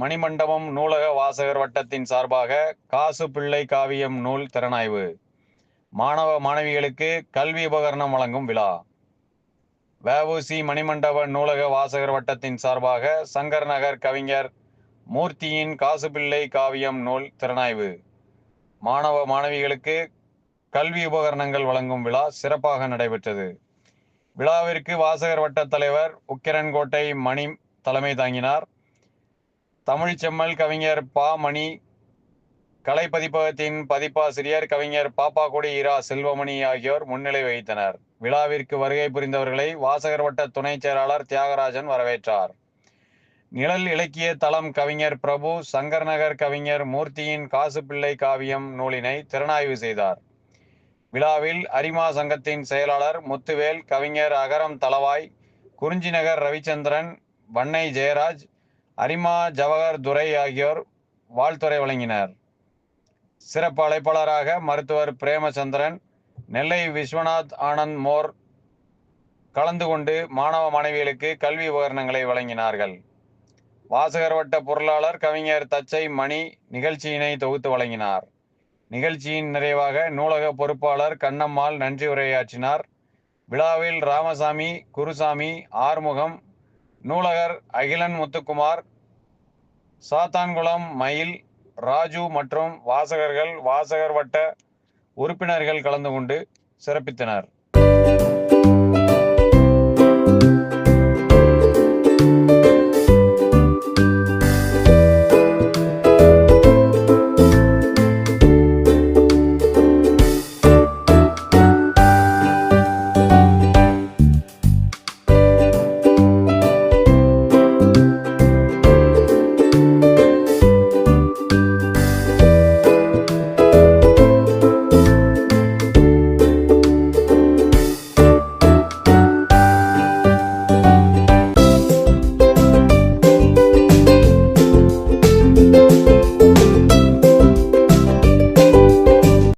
மணிமண்டபம் நூலக வாசகர் வட்டத்தின் சார்பாக காசு பிள்ளை காவியம் நூல் திறனாய்வு. மாணவ மாணவிகளுக்கு கல்வி உபகரணம் வழங்கும் விழா. வ.உ.சி. மணிமண்டப நூலக வாசகர் வட்டத்தின் சார்பாக சங்கர் நகர் கவிஞர் மூர்த்தியின் காசு பிள்ளை காவியம் நூல் திறனாய்வு. மாணவ மாணவிகளுக்கு கல்வி உபகரணங்கள் வழங்கும் விழா சிறப்பாக நடைபெற்றது. விழாவிற்கு வாசகர் வட்ட தலைவர் உக்கிரன்கோட்டை மணி தலைமை தாங்கினார். தமிழ்ச்செம்மல் கவிஞர் பா. மணி, கலை பதிப்பகத்தின் பதிப்பாசிரியர் கவிஞர் பாப்பாக்குடி இரா. செல்வமணி ஆகியோர் முன்னிலை வகித்தனர். விழாவிற்கு வருகை புரிந்தவர்களை வாசகர் வட்ட துணை செயலாளர் தியாகராஜன் வரவேற்றார். நிழல் இலக்கிய தளம் கவிஞர் பிரபு சங்கர் நகர் கவிஞர் மூர்த்தியின் காசு பிள்ளை காவியம் நூலினை திறனாய்வு செய்தார். விழாவில் அரிமா சங்கத்தின் செயலாளர் முத்துவேல், கவிஞர் அகரம் தளவாய், குறிஞ்சிநகர் ரவிச்சந்திரன், வண்ணை ஜெயராஜ், அரிமா ஜவஹர் துரை ஆகியோர் வாழ்த்துரை வழங்கினர். சிறப்பு அழைப்பாளராக மருத்துவர் பிரேமச்சந்திரன், நெல்லை விஸ்வநாத் ஆனந்த் மோர் கலந்து கொண்டு மாணவ மாணவிகளுக்கு கல்வி உபகரணங்களை வழங்கினார்கள். வாசகர் வட்ட பொருளாளர் கவிஞர் தச்சை மணி நிகழ்ச்சியினை தொகுத்து வழங்கினார். நிகழ்ச்சியின் நிறைவாக நூலக பொறுப்பாளர் கண்ணம்மாள் நன்றி உரையாற்றினார். விழாவில் ராமசாமி, குருசாமி, ஆறுமுகம், நூலகர் அகிலன் முத்துக்குமார், சாத்தான்குளம் மயில், ராஜு மற்றும் வாசகர் வட்ட உறுப்பினர்கள் கலந்து கொண்டு சிறப்பித்தனர்.